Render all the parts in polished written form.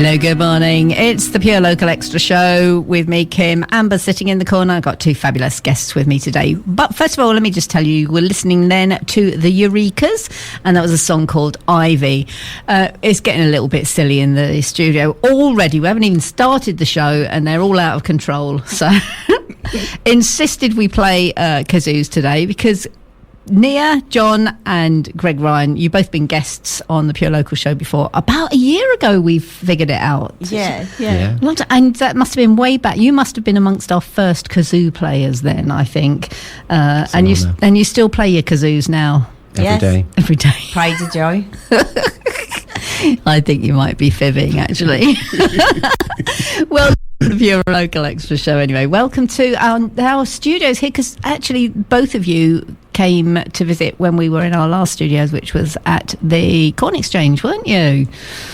Hello, good morning. It's the Pure Local Extra Show with me, Kim. Amber sitting in the corner. I've got two fabulous guests with me today. But first of all, let me just tell you, we're listening then to the Eurekas, and that was a song called Ivy. It's getting a little bit silly in the studio already. We haven't even started the show, and they're all out of control. So insisted we play kazoos today because Niajohn and gregryan, you've both been guests on the Pure Local show before. About a year ago, we figured it out. Yeah. And that must have been way back. You must have been amongst our first kazoo players then, I think. And you still play your kazoos now? Every day. Pride of joy. I think you might be fibbing, actually. Well, the Pure Local Extra Show anyway. Welcome to our studios here, because actually both of you came to visit when we were in our last studios, which was at the Corn Exchange, weren't you?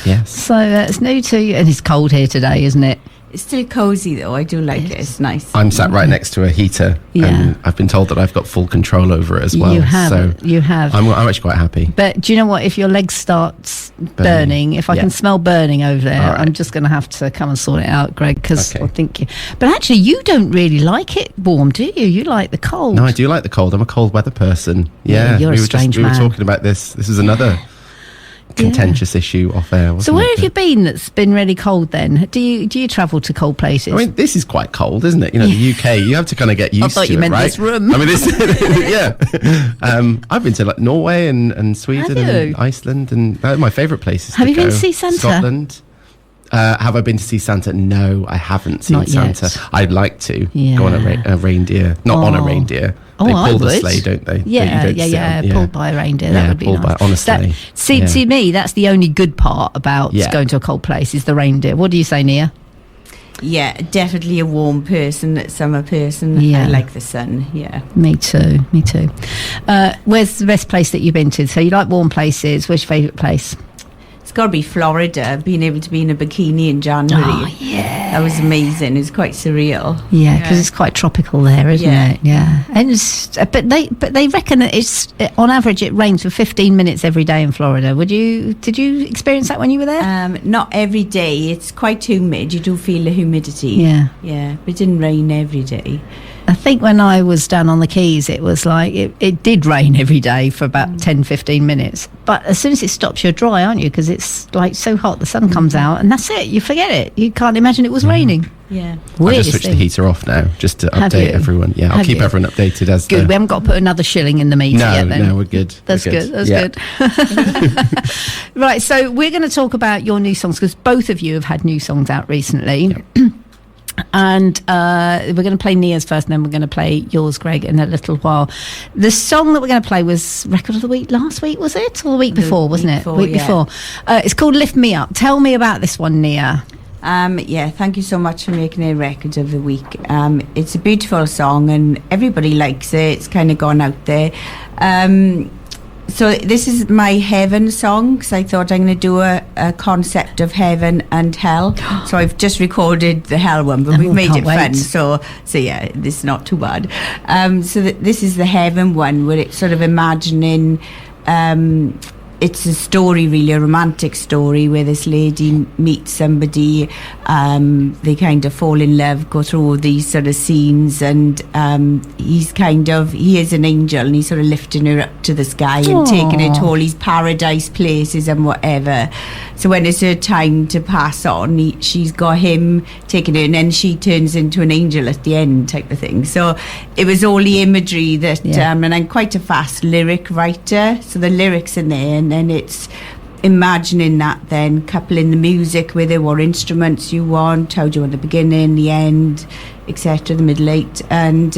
Yes. So it's new to you, and it's cold here today, isn't it? It's still cosy though. I do like it. It's nice. I'm sat right next to a heater, and I've been told that I've got full control over it as well. You have. I'm actually quite happy. But do you know what? If your leg starts burning, if I can smell burning over there, right, I'm just going to have to come and sort it out, Greg, because I think you... But actually, you don't really like it warm, do you? You like the cold. No, I do like the cold. I'm a cold weather person. Yeah, you're a strange man. We were talking about this. This is another contentious issue off air. So where have you been that's been really cold then? Do you travel to cold places? I mean, this is quite cold, isn't it? You know, the UK, you have to kind of get used to it, right? I thought you meant this room. I mean, I've been to like Norway and Sweden and Iceland, and they're my favourite places. Have you been to see Santa? Scotland. Have I been to see Santa? No, I haven't seen Santa. I'd like to go on a reindeer, not on a reindeer. They pull the sleigh, don't they? Yeah. Pulled by a reindeer. That would be nice. Honestly. To me, that's the only good part about going to a cold place is the reindeer. What do you say, Nia? Yeah, definitely a warm person, a summer person. Yeah. I like the sun, Me too. Where's the best place that you've been to? So you like warm places. Where's your favourite place? It's got to be Florida. Being able to be in a bikini in January. Oh, yeah. That was amazing. It was quite surreal. Yeah, because it's quite tropical there, isn't it? Yeah. And but they reckon that it's on average it rains for 15 minutes every day in Florida. Did you experience that when you were there? Not every day. It's quite humid. You do feel the humidity. Yeah. But it didn't rain every day. I think when I was down on the Keys, it was like it did rain every day for about 10-15 minutes. But as soon as it stops, you're dry, aren't you? Because it's like so hot, the sun comes out, and that's it. You forget it. You can't imagine it was raining. Yeah. I just switched the heater off now, just to update everyone. Yeah, I'll keep everyone updated as good. We haven't got to put another shilling in the meter yet. Then. No, we're good. That's good. Right, so we're going to talk about your new songs because both of you have had new songs out recently. Yep. And we're going to play Nia's first, and then we're going to play yours, Greg, in a little while. The song that we're going to play was Record of the Week last week, was it? Or the week before, wasn't it? Week before. It's called Lift Me Up. Tell me about this one, Nia. Thank you so much for making a Record of the Week. It's a beautiful song, and everybody likes it. It's kind of gone out there. So this is my heaven song, because I thought I'm going to do a concept of heaven and hell. So I've just recorded the hell one, but we've made it fun. So yeah, this is not too bad. This is the heaven one, where it's sort of imagining... it's a story, really, a romantic story, where this lady meets somebody, they kind of fall in love, go through all these sort of scenes, and he is an angel, and he's sort of lifting her up to the sky and taking her to all these paradise places and whatever. So when it's her time to pass on, she's got him taking her, and then she turns into an angel at the end, type of thing. So it was all the imagery that, and I'm quite a fast lyric writer, so the lyrics in there, and then it's imagining that, then coupling the music with it, what instruments you want, how do you want the beginning, the end, etc., the middle eight, and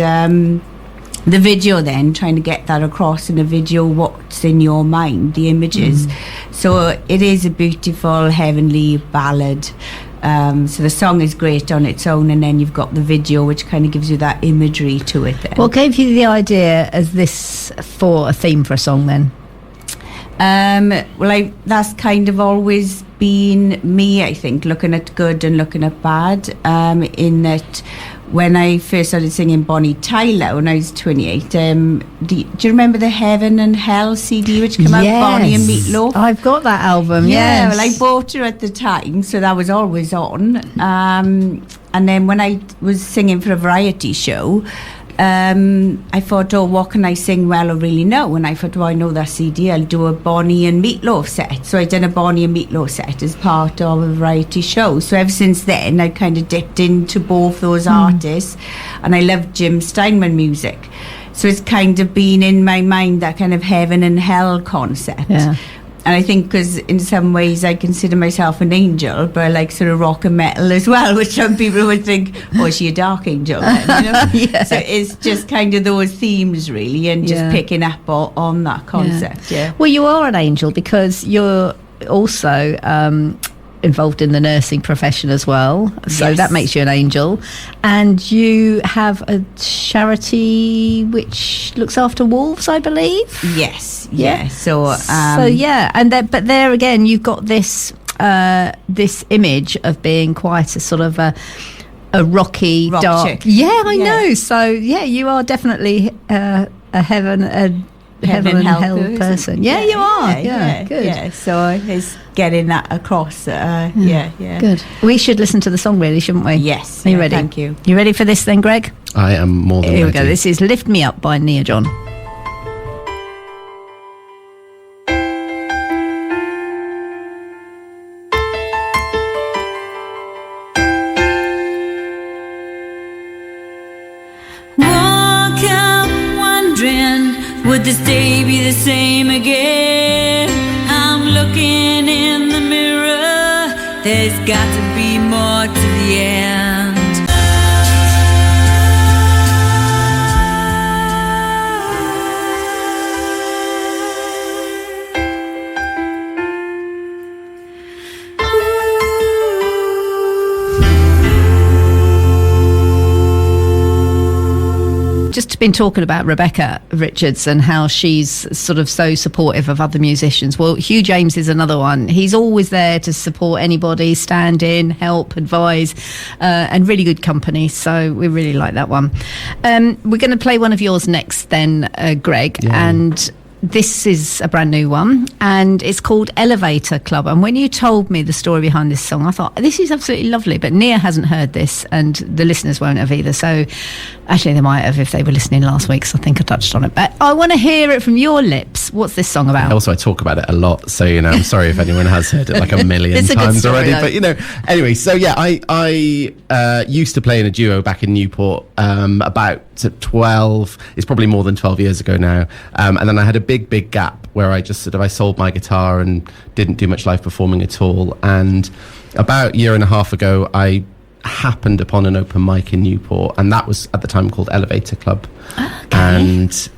the video, then trying to get that across in a video, what's in your mind, the images. So it is a beautiful heavenly ballad. So the song is great on its own, and then you've got the video, which kind of gives you that imagery to it then. What gave you the idea as this for a theme for a song then? That's kind of always been me, I think, looking at good and looking at bad, in that when I first started singing Bonnie Tyler when I was 28, do you remember the Heaven and Hell CD which came out, Bonnie and Meatloaf? I've got that album, yeah. Well, I bought it at the time, so that was always on. And then when I was singing for a variety show, I thought, what can I sing well or really know? And I thought, I know that CD, I'll do a Bonnie and Meatloaf set. So I did a Bonnie and Meatloaf set as part of a variety show. So ever since then, I kind of dipped into both those artists, and I love Jim Steinman music. So it's kind of been in my mind, that kind of heaven and hell concept. Yeah. And I think because in some ways I consider myself an angel, but I like sort of rock and metal as well, which some people would think, is she a dark angel then, you know? Yeah. So it's just kind of those themes really, and just picking up on that concept. Yeah. Well, you are an angel because you're also involved in the nursing profession as well, so that makes you an angel. And you have a charity which looks after wolves, I believe. So and but there again you've got this this image of being quite a sort of a rocky rock dark chick. I know. So you are definitely a heaven and hell person. You are. Good. Yeah, so it's getting that across. Good. We should listen to the song, really, shouldn't we? Yes. Are you ready? Thank you. You ready for this then, Greg? I am more than ready. Here we go. This is Lift Me Up by Niajohn. Would this day be the same again? I'm looking in the mirror. There's got to be more to the end. Just been talking about Rebecca Richards and how she's sort of so supportive of other musicians. Well, Hugh James is another one. He's always there to support anybody, stand in, help, advise, and really good company. So we really like that one. We're going to play one of yours next then, Greg. Yeah. And this is a brand new one, and it's called Elevator Club. And when you told me the story behind this song, I thought, this is absolutely lovely. But Nia hasn't heard this, and the listeners won't have either. So actually, they might have if they were listening last week, so I think I touched on it. But I want to hear it from your lips. What's this song about? Also, I talk about it a lot, so, I'm sorry if anyone has heard it like a million times already. Though. But, anyway, so, I used to play in a duo back in Newport about 12, it's probably more than 12 years ago now. And then I had a big gap where I just I sold my guitar and didn't do much live performing at all. And about a year and a half ago, I happened upon an open mic in Newport, and that was at the time called Elevator Club. Okay. And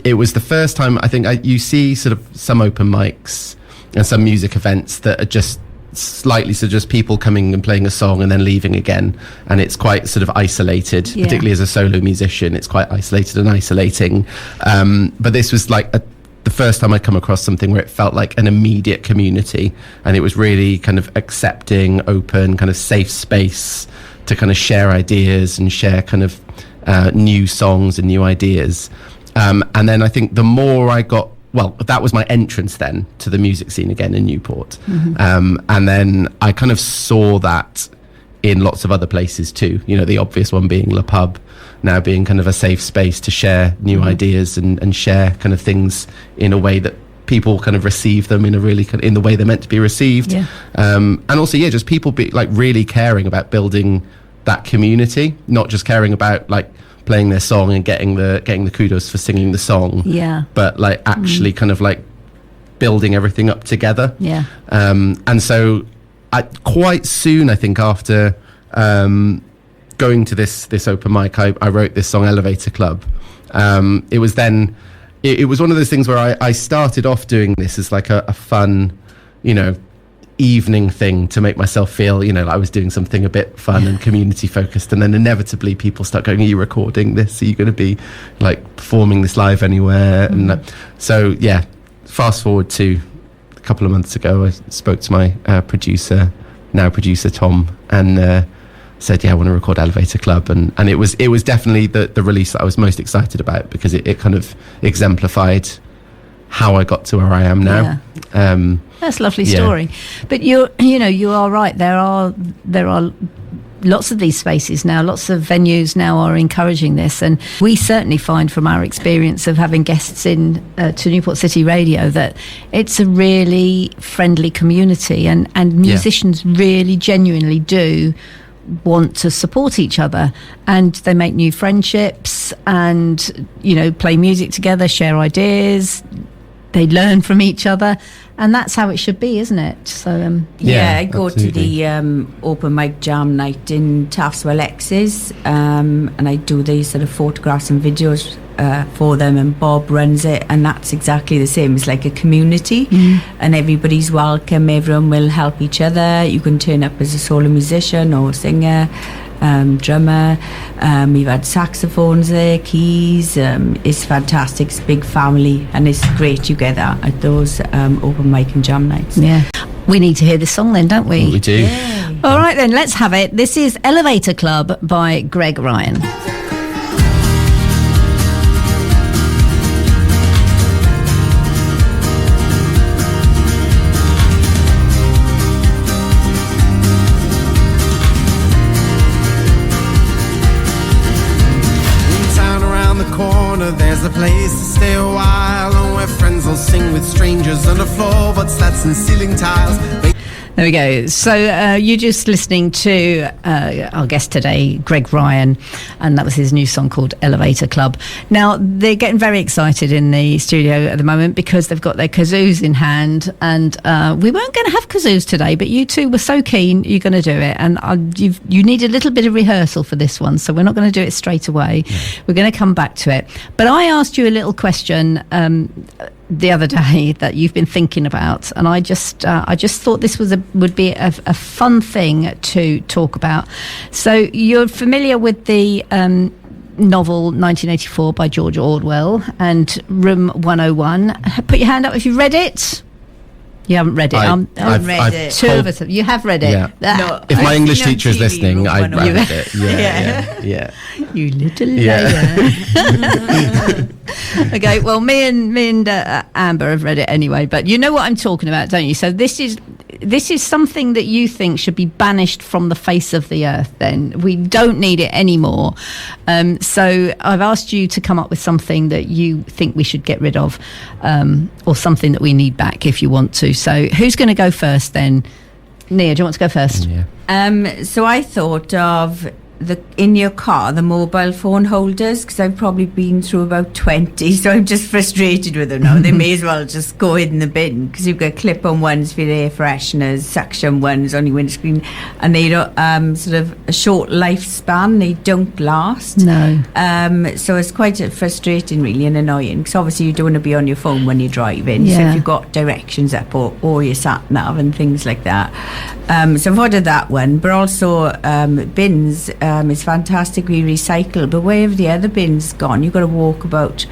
it was the first time, I think, you see sort of some open mics and some music events that are just slightly just people coming and playing a song and then leaving again, and it's quite sort of isolated, particularly as a solo musician. It's quite isolated and isolating, but this was like the first time I'd come across something where it felt like an immediate community, and it was really kind of accepting, open, kind of safe space to kind of share ideas and share kind of new songs and new ideas. And then I think the more I got, that was my entrance then to the music scene again in Newport. Mm-hmm. And then I kind of saw that in lots of other places too. The obvious one being Le Pub, now being kind of a safe space to share new ideas and share kind of things in a way that people kind of receive them in a really in the way they're meant to be received. Yeah. And also, just people be like really caring about building that community, not just caring about like playing their song and getting the kudos for singing the song, but like actually kind of like building everything up together. And so quite soon, I think, after going to this open mic, I wrote this song Elevator Club. It was then it was one of those things where I started off doing this as like a fun evening thing to make myself feel like I was doing something a bit fun and community focused, and then inevitably people start going, are you recording this, are you going to be like performing this live anywhere? And so fast forward to a couple of months ago, I spoke to my producer Tom, and said, I want to record Elevator Club, and it was definitely the release that I was most excited about, because it kind of exemplified how I got to where I am now. That's a lovely story. But you are right. There are lots of these spaces now, lots of venues now are encouraging this, and we certainly find from our experience of having guests in to Newport City Radio that it's a really friendly community, and musicians really genuinely do want to support each other, and they make new friendships, and play music together, share ideas, they learn from each other, and that's how it should be, isn't it? So I go to the open mic jam night in Taftswell X's, and I do these sort of photographs and videos for them, and Bob runs it, and that's exactly the same. It's like a community, and everybody's welcome, everyone will help each other. You can turn up as a solo musician or singer, drummer, we've had saxophones there, keys. It's fantastic. It's a big family, and it's great you get that at those open mic and jam nights. We need to hear this song then, don't we? We do. Yay. All right then, let's have it. This is Elevator Club by Gregryan. There's a place to stay a while, and where friends will sing with strangers on the floor, but slats and ceiling tiles. There we go. So you're just listening to our guest today, Gregryan, and that was his new song called Elevator Club. Now, they're getting very excited in the studio at the moment because they've got their kazoos in hand, and we weren't going to have kazoos today, but you two were so keen, you're going to do it, and you need a little bit of rehearsal for this one, so we're not going to do it straight away. We're going to come back to it. But I asked you a little question the other day that you've been thinking about, and I just thought this would be a fun thing to talk about. So you're familiar with the novel 1984 by George Orwell and Room 101. Put your hand up if you read it. You haven't read it. I've read it. Two of us. You have read it. Yeah. No, If my I've English seen on teacher is TV, listening, I Room read 101. it. Yeah. You little liar. Okay, well, me and Amber have read it anyway, but you know what I'm talking about, don't you? So this is something that you think should be banished from the face of the earth. Then we don't need it anymore. So I've asked you to come up with something that you think we should get rid of, or something that we need back if you want to. So who's going to go first then? Nia, do you want to go first? Yeah. So I thought of in your car, the mobile phone holders, because I've probably been through about 20, so I'm just frustrated with them now. They may as well just go in the bin, because you've got clip-on ones for your air fresheners, suction ones on your windscreen, and they don't sort of a short lifespan. They don't last. No. So it's quite frustrating, really, and annoying, because obviously you don't want to be on your phone when you're driving. So if you've got directions up or your sat nav and things like that. So I've ordered that one, but also bins. It's fantastically recycled, but where have the other bins gone? You've got to walk about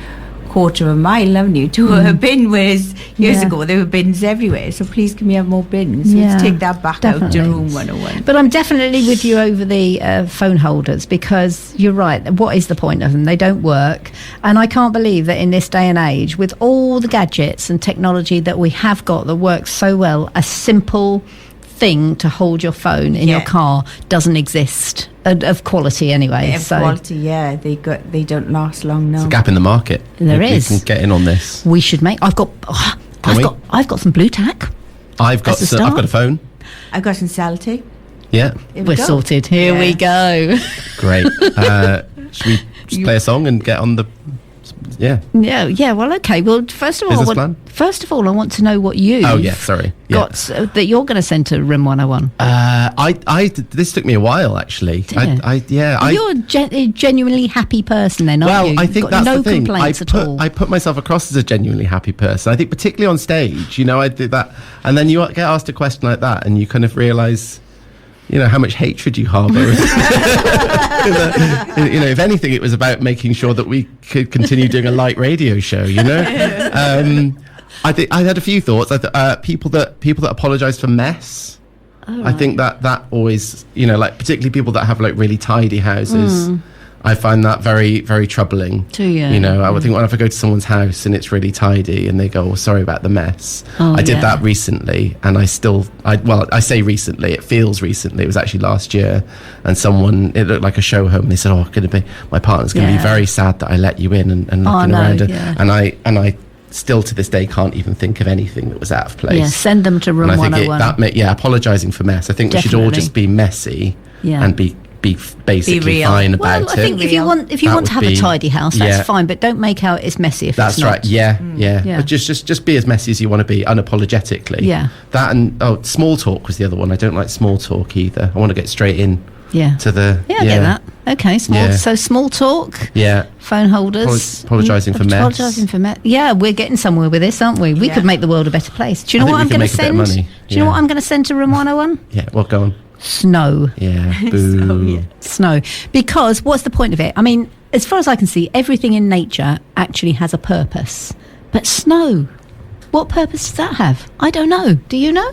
quarter of a mile, haven't you, to a bin, whereas years ago there were bins everywhere. So please, can we have more bins? Let's take that back out to Room 101. But I'm definitely with you over the phone holders, because you're right. What is the point of them? They don't work. And I can't believe that in this day and age, with all the gadgets and technology that we have got that works so well, a simple thing to hold your phone in your car doesn't exist, of quality anyway. Quality, they don't last long now. It's a gap in the market. There is. We can get in on this. We should make. I've got some blue tack. I've got a phone. I've got some salty. Yeah, we're sorted. Here we go. Great. Should we just play a song and get on the? Yeah. Well, okay. Well, first of all, I want to know what you. Got that you're going to send to Room 101. This took me a while, actually. You're a genuinely happy person, then, aren't you? Well, I think that's no the thing. complaints at all. I put myself across as a genuinely happy person. I think particularly on stage, I did that, and then you get asked a question like that, and you kind of realise, how much hatred you harbour. If anything, it was about making sure that we could continue doing a light radio show. I think I had a few thoughts. People that apologise for mess. I think that always, you know, like particularly people that have like really tidy houses. I find that very, very troubling. Do you? You know, I would think, well, if I go to someone's house and it's really tidy and they go, oh, sorry about the mess. I did that recently, and I say recently, it feels recently. It was actually last year, and it looked like a show home, and they said, oh, my partner's going to be very sad that I let you in and looking around. And I still to this day can't even think of anything that was out of place. Yeah, send them to room 101. Apologising for mess. I think we should all just be messy and be basically fine about it. I think if you want to have a tidy house, that's fine, but don't make out it's messy if it's not. That's right. Yeah. But just be as messy as you want to be, unapologetically. Yeah. That and small talk was the other one. I don't like small talk either. I want to get straight in. Yeah. To the I get that. Okay, so small talk. Yeah. Phone holders. Apologising for mess. Apologising for mess. Yeah, we're getting somewhere with this, aren't we? We could make the world a better place. Do you know what I'm going to send? Do you know what I'm going to send to room 101? Yeah. Well, go on. Snow. Yeah. Boo. Snow. Because what's the point of it? I mean, as far as I can see, everything in nature actually has a purpose. But snow, what purpose does that have? I don't know. Do you know?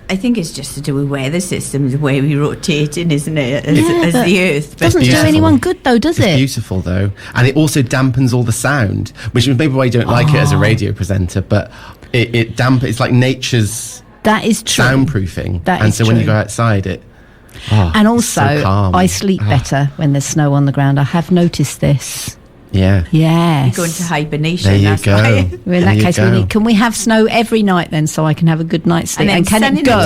I think it's just to do with weather systems, the way we rotate in, isn't it, as the Earth. Doesn't do anyone good, though, does it? It's beautiful, though. And it also dampens all the sound, which is maybe why you don't like it as a radio presenter, but it's like nature's... That is true. Soundproofing. That when you go outside, and also, so calm. I sleep better when there's snow on the ground. I have noticed this. Yeah. Yes. You go into hibernation. There you go. Well, in that case, can we have snow every night then, so I can have a good night's sleep? And can it go?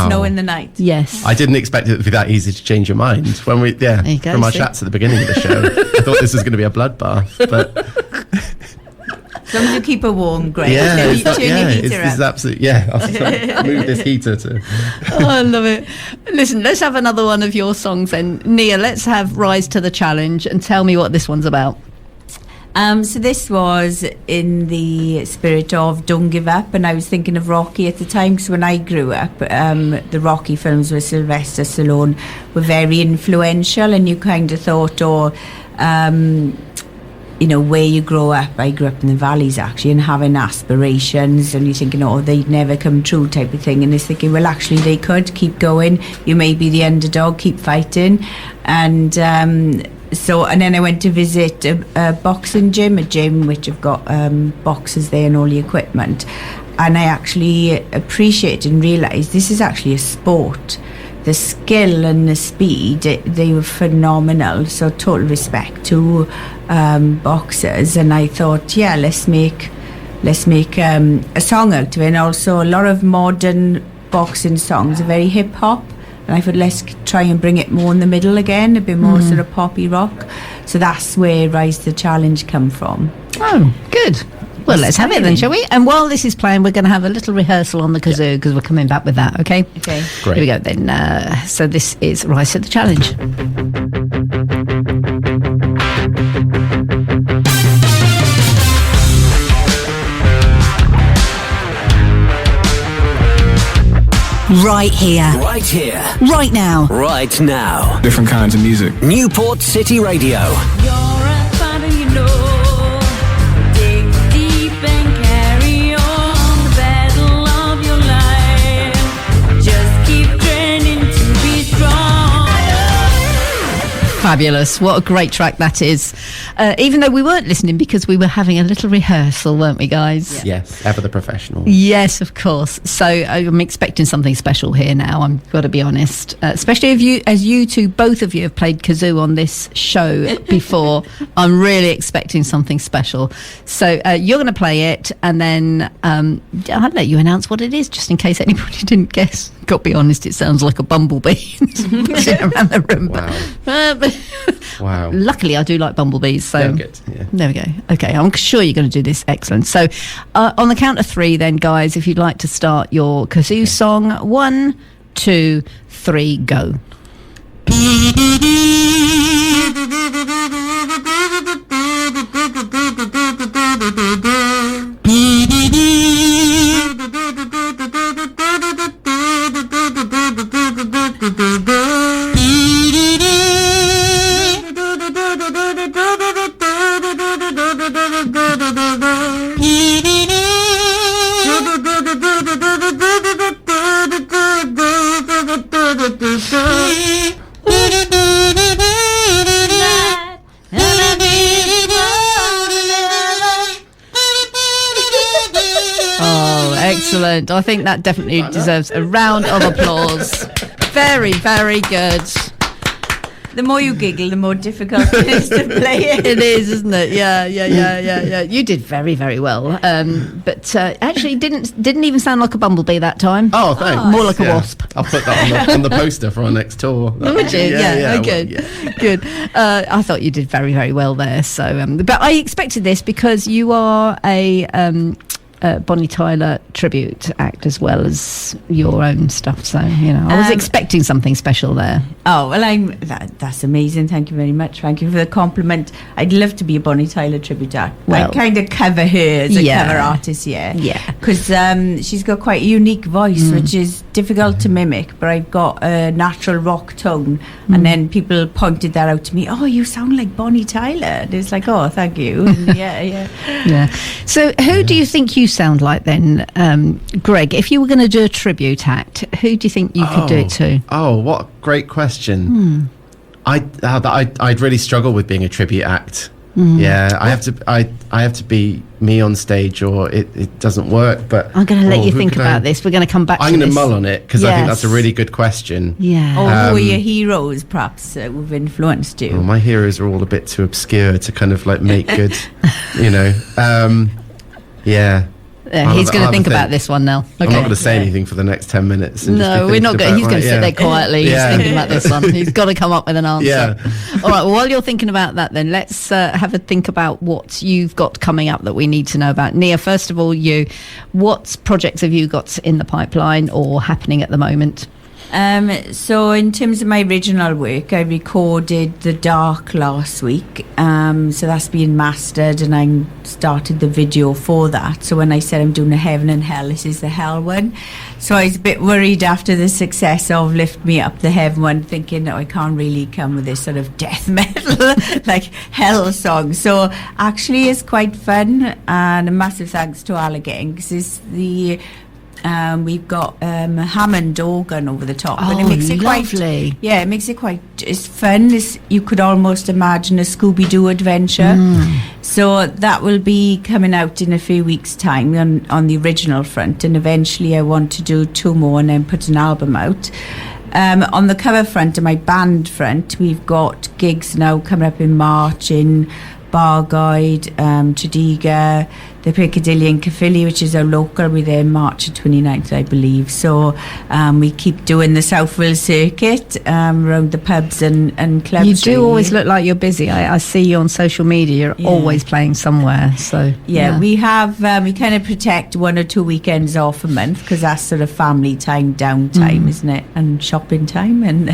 Snow in the night. Yes. I didn't expect it to be that easy to change your mind when from our chats at the beginning of the show. I thought this was going to be a bloodbath, but. As long as you keep her warm, Greg. Yeah, turn your heater up. It's absolutely, I'll move this heater to... I love it. Listen, let's have another one of your songs then. Nia, let's have Rise to the Challenge and tell me what this one's about. So this was in the spirit of Don't Give Up, and I was thinking of Rocky at the time, because when I grew up, the Rocky films with Sylvester Stallone were very influential, and you kind of thought, you know, where you grow up. I grew up in the valleys, actually, and having aspirations, and you're thinking, they'd never come true type of thing, and it's thinking, well, actually they could. Keep going, you may be the underdog, keep fighting. And and then I went to visit a boxing gym, which have got boxes there and all the equipment, and I actually appreciated and realised this is actually a sport. The skill and the speed, they were phenomenal. So total respect to boxers. And I thought, let's make a song out of it. And also a lot of modern boxing songs are very hip hop. And I thought, let's try and bring it more in the middle again, a bit more sort of poppy rock. So that's where Rise to the Challenge come from. Oh, good. Well, let's have it then, shall we? And while this is playing, we're going to have a little rehearsal on the kazoo, because we're coming back with that, okay? Okay. Great. Here we go then. So this is Rise to the Challenge. Right here. Right here. Right now. Right now. Different kinds of music. Newport City Radio. You're a fighter, you know. Dig deep and carry on the battle of your life. Just keep training to be strong. Fabulous. What a great track that is. Even though we weren't listening, because we were having a little rehearsal, weren't we, guys? Yes, ever the professional. Yes, of course. So I'm expecting something special here now, I've got to be honest. Especially as you two, both of you, have played kazoo on this show before. I'm really expecting something special. So you're going to play it, and then I'll let you announce what it is, just in case anybody didn't guess. Got to be honest, it sounds like a bumblebee around the room. Wow. Wow. Luckily, I do like bumblebees. So good. Yeah. There we go. Okay, I'm sure you're going to do this excellent. So on the count of 3 then, guys, if you'd like to start your kazoo song. 1, 2, 3, go. Excellent. I think that definitely deserves a round of applause. Very, very good. The more you giggle, the more difficult it is to play it. It is, isn't it? Yeah. You did very, very well. But actually, didn't even sound like a bumblebee that time. Oh, thanks. More like a wasp. I'll put that on the poster for our next tour. Would you? Yeah. Good. Good. I thought you did very, very well there. So, but I expected this because you are a Bonnie Tyler tribute act as well as your own stuff. So, I was expecting something special there. Oh, well, that's amazing. Thank you very much. Thank you for the compliment. I'd love to be a Bonnie Tyler tribute act. Well, I kind of cover her as a cover artist, yeah. Because she's got quite a unique voice, which is difficult to mimic, but I've got a natural rock tone. And then people pointed that out to me. Oh, you sound like Bonnie Tyler. And it's like, oh, thank you. And yeah. So who do you think you sound like then, Greg? If you were going to do a tribute act, who do you think you could do it to? Oh, what a great question. I'd really struggle with being a tribute act. Yeah, I have to be me on stage, or it doesn't work. But I'm going to let you think about this. We're going to come back. I'm going to mull on it because I think that's a really good question. Yeah. Or who are your heroes, perhaps, who've influenced you? Well, my heroes are all a bit too obscure to kind of like make good. Yeah. He's going to think about this one now. Okay. I'm not going to say anything for the next 10 minutes. No, we're not going. He's going to sit there quietly. He's thinking about this one. He's got to come up with an answer. Yeah. All right. Well, while you're thinking about that, then let's have a think about what you've got coming up that we need to know about. Nia, first of all, what projects have you got in the pipeline or happening at the moment? So in terms of my original work, I recorded The Dark last week. So that's being mastered, and I started the video for that. So when I said I'm doing a Heaven and Hell, this is the Hell one. So I was a bit worried after the success of Lift Me Up, the Heaven one, thinking, I can't really come with this sort of death metal, like hell song. So actually it's quite fun, and a massive thanks to Allegheny, because it's the... we've got a Hammond organ over the top, and it makes it lovely. It makes it quite. It's fun. You could almost imagine a Scooby-Doo adventure. So that will be coming out in a few weeks' time on the original front, and eventually I want to do 2 more and then put an album out. On the cover front and my band front, we've got gigs now coming up in March in Barguide, Tredegar, the Piccadilly and Caerphilly, which is our local. We're there March 29th, I believe. So we keep doing the South Wales circuit around the pubs and clubs. You do always look like you're busy. I see you on social media. You're always playing somewhere. So we have we kind of protect 1 or 2 weekends off a month, because that's sort of family time, downtime, isn't it, and shopping time. And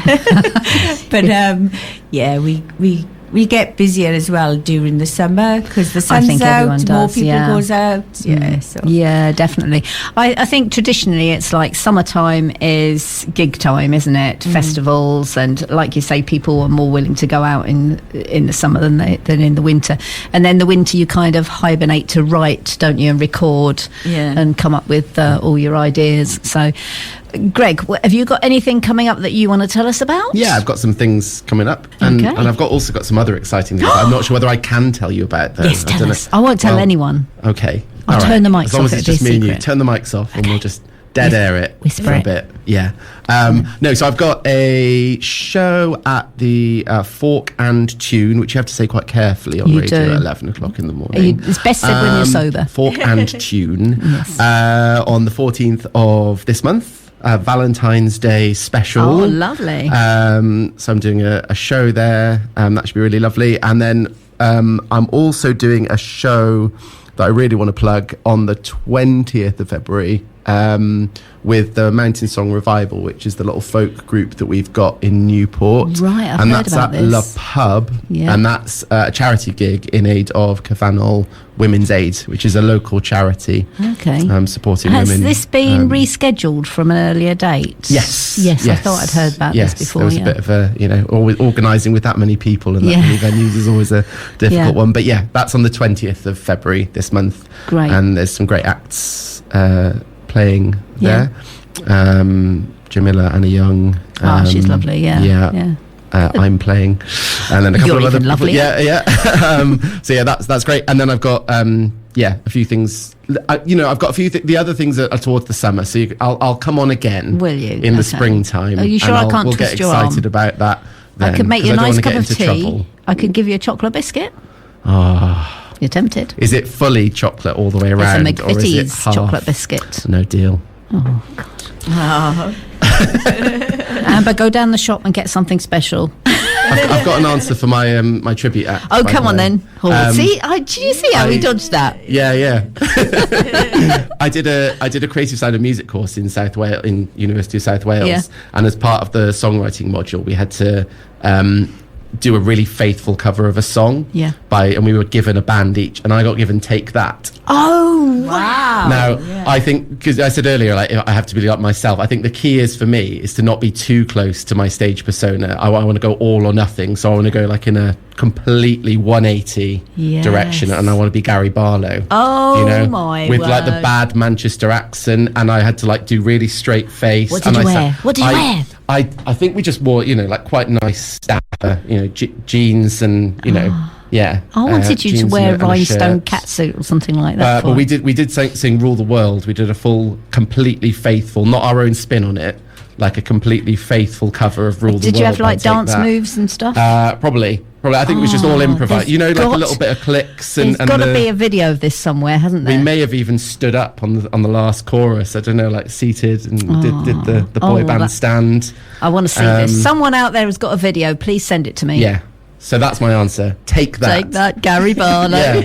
but we get busier as well during the summer, because the sun's out, more people goes out. Yeah, definitely. I think traditionally it's like summertime is gig time, isn't it? Festivals, and like you say, people are more willing to go out in the summer than in the winter. And then the winter you kind of hibernate to write, don't you, and record and come up with all your ideas. So Greg, have you got anything coming up that you want to tell us about? Yeah, I've got some things coming up, and I've also got some other exciting things. I'm not sure whether I can tell you about them. Yes, tell us. I won't tell anyone. Okay. I'll turn the mics off. As long as it's just me and you. Turn the mics off, and we'll just dead air it for a bit. Yeah. No, so I've got a show at the Fork and Tune, which you have to say quite carefully on radio at 11 o'clock in the morning. It's best said when you're sober. Fork and Tune. Yes. On the 14th of this month. Valentine's Day special. Oh, lovely. So I'm doing a show there. That should be really lovely. And then I'm also doing a show that I really want to plug on the 20th of February with the Mountain Song Revival, which is the little folk group that we've got in Newport. Right, I've heard about this. And that's at La Pub, and that's a charity gig in aid of Cyfanol Women's Aid, which is a local charity supporting women. Has this been rescheduled from an earlier date? Yes. I thought I'd heard about this before. There was a bit of a, always organising with that many people and that many venues is always a difficult one. But that's on the 20th of February this month. Great. And there's some great acts playing there. Jamila, Anna Young. She's lovely. I'm playing, and then a couple of other lovely. So that's great. And then I've got a few things. I've got a few. The other things are towards the summer, so I'll come on again. Will you? In the springtime? Are you sure I can't twist your arm? We'll get excited about that. Then, I could make you a nice cup of tea. Trouble. I could give you a chocolate biscuit. Oh. You're tempted. Is it fully chocolate all the way around? It's a McVitie's chocolate biscuit. No deal. Oh, God. Oh. Amber, go down the shop and get something special. I've got an answer for my my tribute act. Oh, come on then. See, did you see how we dodged that? Yeah. I did a creative sound of music course in South Wales, in University of South Wales, and as part of the songwriting module, we had to do a really faithful cover of a song. And we were given a band each, and I got given Take That. Oh, wow. Now, I think, because I said earlier, like, I have to be like myself. I think the key is for me is to not be too close to my stage persona. I want to go all or nothing. So I want to go like in a completely 180 direction, and I want to be Gary Barlow. Oh, my with word. like the bad Manchester accent, and I had to like do really straight face. What did you wear? What did you wear? I think we just wore, like quite nice staffer, jeans and, I wanted you to wear a rhinestone catsuit or something like that. But we did sing Rule the World. We did a full, completely faithful, not our own spin on it, like a completely faithful cover of Rule the World. Did you have like dance moves and stuff? Probably. I think it was just all improvised. Like a little bit of clicks. There's got to be a video of this somewhere, hasn't there? We may have even stood up on the last chorus. I don't know, like seated and did the boy band stand. I want to see this. Someone out there has got a video. Please send it to me. Yeah. So that's my answer. Take that. Take that, Gary Barlow.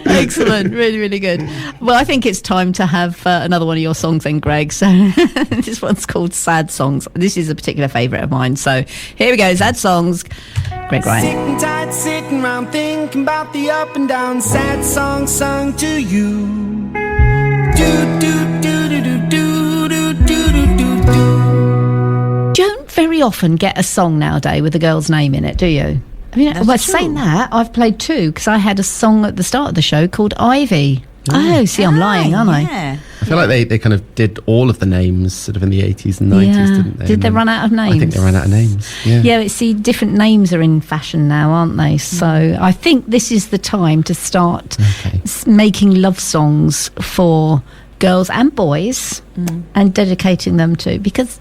Excellent. Really, really good. Well, I think it's time to have another one of your songs then, Greg. So this one's called Sad Songs. This is a particular favourite of mine. So here we go. Sad Songs. Greg Ryan. Sitting tight, sitting around thinking about the up and down sad songs sung to you. Do, do, do, do, do, do, do, do, do, do. Don't very often get a song nowadays with a girl's name in it, do you? I mean, saying that, I've played two, because I had a song at the start of the show called Ivy. Oh, see, I'm lying, aren't I? I feel like they kind of did all of the names sort of in the 80s and 90s, didn't they? Did they run out of names? I think they ran out of names, see, different names are in fashion now, aren't they? So I think this is the time to start making love songs for girls and boys and dedicating them to, because,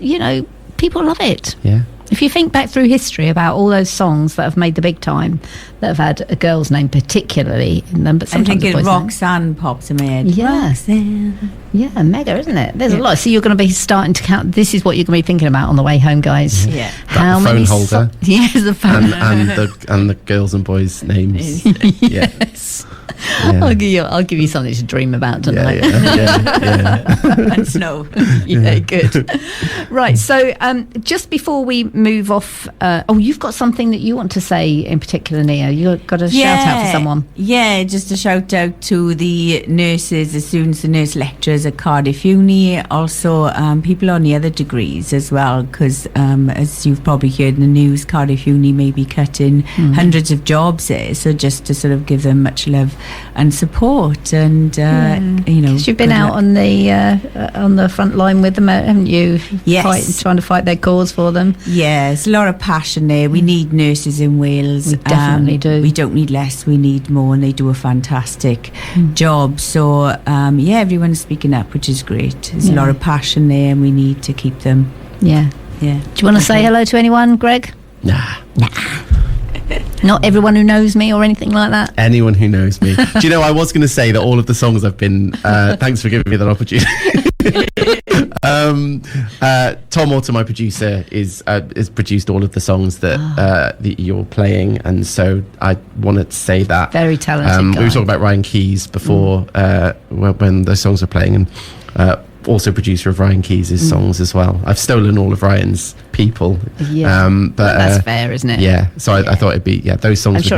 people love it. Yeah. If you think back through history about all those songs that have made the big time, that have had a girl's name particularly in them, but sometimes I think Roxanne pops in my head. Yeah. Roxanne. Yeah, mega, isn't it? There's a lot. So you're going to be starting to count. This is what you're going to be thinking about on the way home, guys. Yeah. How the many phone holder. the phone and the girls and boys' names. Yes. Yeah. I'll give you something to dream about tonight. And snow. Good. Right. So just before we move off, you've got something that you want to say in particular, Nia. You've got a shout out for someone. Yeah, just a shout out to the nurses, the students, the nurse lecturers at Cardiff Uni, also people on the other degrees as well, because as you've probably heard in the news, Cardiff Uni may be cutting hundreds of jobs there, so just to sort of give them much love and support, and because you've been out on the front line with them, haven't you? Yes, trying to fight their cause for them. Yes, a lot of passion there. We need nurses in Wales. We definitely do. We don't need less, we need more, and they do a fantastic job. So everyone's speaking up, which is great. There's a lot of passion there, and we need to keep them. Do you want to say hello to anyone, Greg? Nah. Not everyone who knows me or anything like that. Anyone who knows me. Do you know, I was going to say that all of the songs I've been thanks for giving me that opportunity. Tom Orton, my producer, is produced all of the songs that you're playing, and so I wanted to say that. Very talented guy. We were talking about Ryan Keyes before when those songs were playing, and also producer of Ryan Keyes' songs as well. I've stolen all of Ryan's people. But that's fair, isn't it? Yeah. So I thought it'd be those songs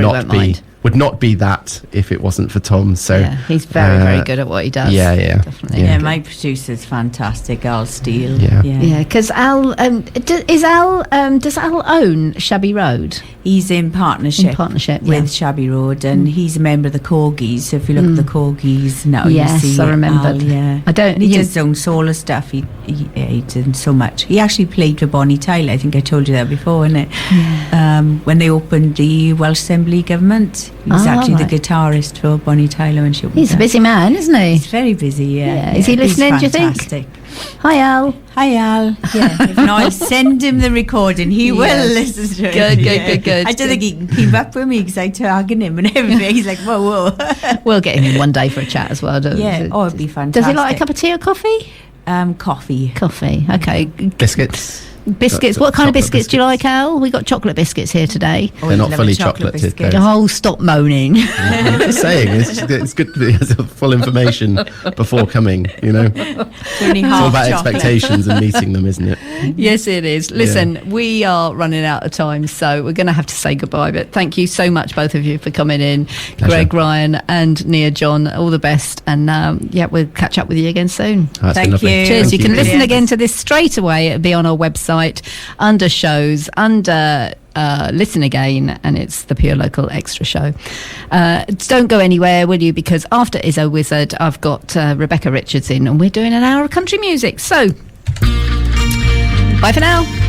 would not be that if it wasn't for Tom. So he's very, very good at what he does. Definitely. Yeah, my producer's fantastic, Al Steele. Because Al does Al own Shabby Road? He's in partnership with Shabby Road, and he's a member of the Corgis. So if you look at the Corgis now, you see I remember. I don't. He does his own solo stuff. He did so much. He actually played with Bonnie Tyler. I think I told you that before, innit? When they opened the Welsh Assembly government. He's actually the guitarist for Bonnie Tyler when she was He's a busy man, isn't he? He's very busy, yeah. Is he listening, do you think? Hi, Al. Hi, Al. Yeah. If not, I'll send him the recording. He will listen to it. Good. I don't think he can keep up with me because I tagging him and everything. He's like, whoa. We'll get him in one day for a chat as well. It'd be fantastic. Does he like a cup of tea or coffee? Coffee. Coffee, okay. Biscuits. Biscuits. What kind of biscuits do you like, Al? We got chocolate biscuits here today. They're not fully chocolated. Oh, stop moaning. I'm just saying, it's good to have full information before coming, you know. It's all about expectations and meeting them, isn't it? Yes, it is. Listen, we are running out of time, so we're going to have to say goodbye. But thank you so much, both of you, for coming in. Pleasure. Gregryan and Niajohn, all the best. And we'll catch up with you again soon. Thank you. Cheers. You can listen again to this straight away. It'll be on our website, under shows, under listen again, and it's the Pure Local Extra Show. Don't go anywhere, will you, because after Izzo Wizard I've got Rebecca Richards in, and we're doing an hour of country music. So bye for now.